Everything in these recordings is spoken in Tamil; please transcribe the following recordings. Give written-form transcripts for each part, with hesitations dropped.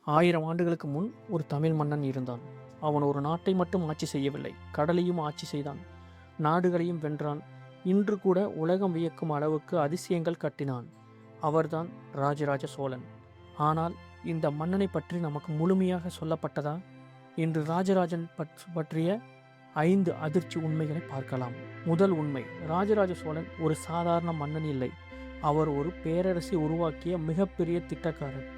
1000 ஆண்டுகளுக்கு முன் ஒரு தமிழ் மன்னன் இருந்தான். அவன் ஒரு நாட்டை மட்டும் ஆட்சி செய்யவில்லை, கடலையும் ஆட்சி செய்தான், நாடுகளையும் வென்றான். இன்று கூட உலகம் வியக்கும் அளவுக்கு அதிசயங்கள் கட்டினான். அவர்தான் ராஜராஜ சோழன். ஆனால் இந்த மன்னனை பற்றி நமக்கு முழுமையாக சொல்லப்பட்டதா? இன்று ராஜராஜன் பற்றிய 5 அதிர்ச்சி உண்மைகளை பார்க்கலாம். முதல் உண்மை, ராஜராஜ சோழன் ஒரு சாதாரண மன்னன் இல்லை. அவர் ஒரு பேரரசை உருவாக்கிய மிகப்பெரிய திட்டக்காரர்.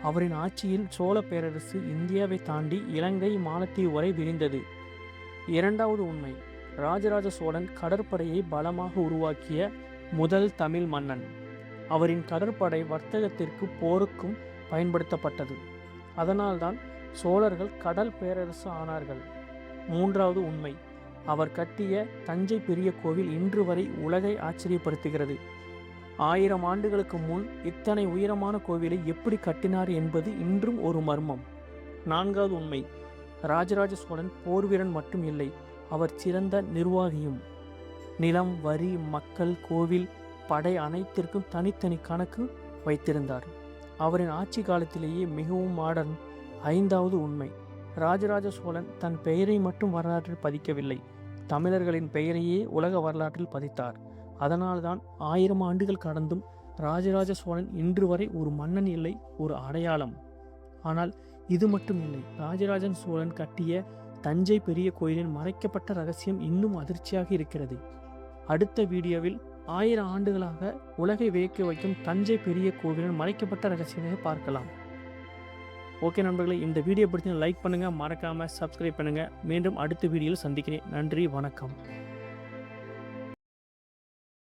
அவரின் ஆட்சியில் சோழ பேரரசு இந்தியாவை தாண்டி இலங்கை, மாலத்தீவு வரை விரிந்தது. இரண்டாவது உண்மை, ராஜராஜ சோழன் கடற்படையை பலமாக உருவாக்கிய முதல் தமிழ் மன்னன். அவரின் கடற்படை வர்த்தகத்திற்கு, போருக்கும் பயன்படுத்தப்பட்டது. அதனால்தான் சோழர்கள் கடல் பேரரசு ஆனார்கள். மூன்றாவது உண்மை, அவர் கட்டிய தஞ்சை பெரிய கோவில் இன்று வரை உலகை ஆச்சரியப்படுத்துகிறது. 1000 ஆண்டுகளுக்கு முன் இத்தனை உயரமான கோவிலை எப்படி கட்டினார் என்பது இன்றும் ஒரு மர்மம். நான்காவது உண்மை, ராஜராஜ சோழன் போர்வீரன் மட்டும் இல்லை, அவர் சிறந்த நிர்வாகியும். நிலம், வரி, மக்கள், கோவில், படை அனைத்திற்கும் தனித்தனி கணக்கு வைத்திருந்தார். அவரின் ஆட்சி காலத்திலேயே மிகவும் மாடர்ன். ஐந்தாவது உண்மை, ராஜராஜ சோழன் தன் பெயரை மட்டும் வரலாற்றில் பதிக்கவில்லை, தமிழர்களின் பெயரையே உலக வரலாற்றில் பதித்தார். அதனால்தான் 1000 ஆண்டுகள் கடந்தும் ராஜராஜ சோழன் இன்று வரை ஒரு மன்னன் இல்லை, ஒரு அடையாளம். ஆனால் இது மட்டும் இல்லை, ராஜராஜன் சோழன் கட்டிய தஞ்சை பெரிய கோயிலின் மறைக்கப்பட்ட ரகசியம் இன்னும் அதிர்ச்சியாக இருக்கிறது. அடுத்த வீடியோவில் 1000 ஆண்டுகளாக உலகை வியக்க வைக்கும் தஞ்சை பெரிய கோவிலின் மறைக்கப்பட்ட ரகசியத்தை பார்க்கலாம். ஓகே நண்பர்களே, இந்த வீடியோ பிடிச்சி லைக் பண்ணுங்கள், மறக்காமல் சப்ஸ்கிரைப் பண்ணுங்கள். மீண்டும் அடுத்த வீடியோவில் சந்திக்கிறேன். நன்றி, வணக்கம்.